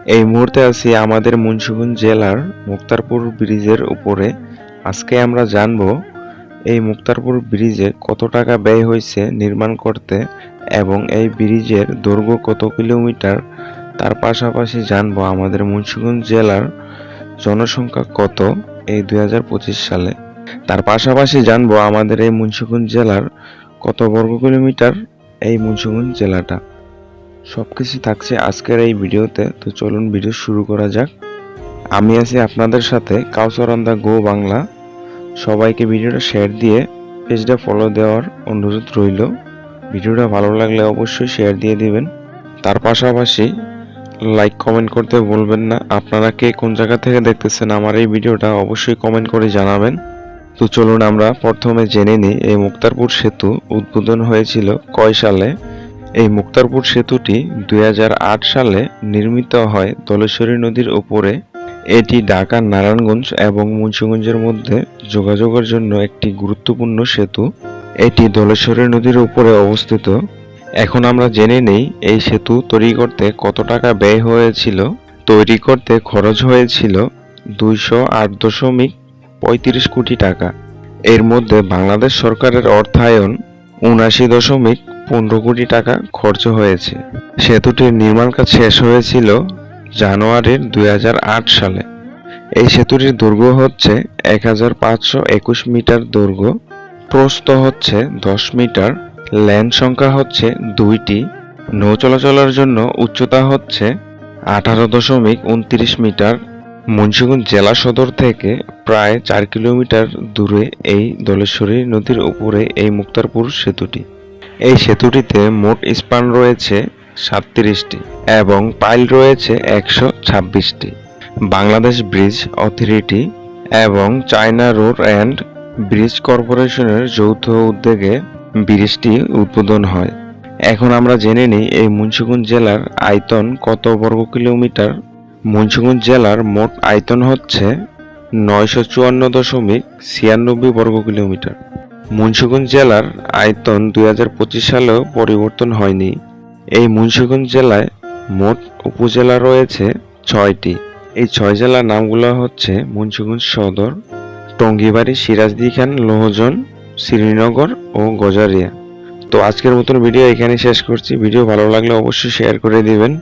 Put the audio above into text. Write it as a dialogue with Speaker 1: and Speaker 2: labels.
Speaker 1: এই মুহূর্তে আছি আমাদের মুন্সিগঞ্জ জেলার মুক্তারপুর ব্রিজের উপরে। আজকে আমরা জানব এই মুক্তারপুর ব্রিজে কত টাকা ব্যয় হয়েছে নির্মাণ করতে এবং এই ব্রিজের দৈর্ঘ্য কত কিলোমিটার। তার পাশাপাশি জানব আমাদের মুন্সিগঞ্জ জেলার জনসংখ্যা কত এই 2025 সালে। তার পাশাপাশি জানব আমাদের এই মুন্সিগঞ্জ জেলার কত বর্গ কিলোমিটার এই মুন্সিগঞ্জ জেলাটা। সবকিছু থাকছে আজকের এই ভিডিওতে। তো চলুন ভিডিও শুরু করা যাক। আমি আছি আপনাদের সাথে কাউসার অন দ্য গো বাংলা। সবাইকে ভিডিওটা শেয়ার দিয়ে পেজটা ফলো দেওয়ার অনুরোধ রইল। ভিডিওটা ভালো লাগলে অবশ্যই শেয়ার দিয়ে দিবেন। তার পাশাপাশি লাইক কমেন্ট করতে ভুলবেন না। আপনারা কে কোন জায়গা থেকে দেখতেছেন আমার এই ভিডিওটা অবশ্যই কমেন্ট করে জানাবেন। তো চলুন আমরা প্রথমে জেনে নিই এই মুক্তারপুর সেতু উদ্বোধন হয়েছিল কয় সালে। এই মুক্তারপুর সেতুটি 2008 সালে নির্মিত হয় ধলেশ্বরী নদীর উপরে। এটি ঢাকা, নারায়ণগঞ্জ এবং মুন্সিগঞ্জের মধ্যে যোগাযোগের জন্য একটি গুরুত্বপূর্ণ সেতু। এটি ধলেশ্বরী নদীর উপরে অবস্থিত। এখন আমরা জেনে নেই এই সেতু তৈরি করতে কত টাকা ব্যয় হয়েছিল। তৈরি করতে খরচ হয়েছিল 208.35 কোটি টাকা। এর মধ্যে বাংলাদেশ সরকারের অর্থায়ন 79.15 কোটি টাকা খরচ হয়েছে। সেতুটির নির্মাণ কাজ শেষ হয়েছিল জানুয়ারির 2008 সালে। এই সেতুটির দৈর্ঘ্য হচ্ছে 1521 মিটার দৈর্ঘ্য, প্রস্থ হচ্ছে 10 মিটার, লেন সংখ্যা হচ্ছে 2টি, নৌ চলাচলের জন্য উচ্চতা হচ্ছে 18.29 মিটার। মুন্সিগঞ্জ জেলা সদর থেকে প্রায় 4 কিলোমিটার দূরে এই ধলেশ্বরী নদীর উপরে এই মুক্তারপুর সেতুটি। এই সেতুটিতে মোট স্পান রয়েছে 37টি এবং পাইল রয়েছে 126টি। বাংলাদেশ ব্রিজ অথরিটি এবং চায়না রোড অ্যান্ড ব্রিজ কর্পোরেশনের যৌথ উদ্যোগে ব্রিজটি উদ্বোধন হয়। এখন আমরা জেনে নিই এই মুন্সিগঞ্জ জেলার আয়তন কত বর্গ কিলোমিটার। মুন্সিগঞ্জ জেলার মোট আয়তন হচ্ছে 954.96 বর্গ কিলোমিটার। মুন্সিগঞ্জ জেলার আয়তন 2025 সালেও পরিবর্তন হয়নি। এই মুন্সিগঞ্জ জেলায় মোট উপজেলা রয়েছে 6টি। এই 6 জেলার নামগুলো হচ্ছে মুন্সিগঞ্জ সদর, টঙ্গীবাড়ি, সিরাজদিখান, লোহজন, শ্রীনগর ও গজারিয়া। তো আজকের মতন ভিডিও এখানে শেষ করছি। ভিডিও ভালো লাগলে অবশ্যই শেয়ার করে দিবেন।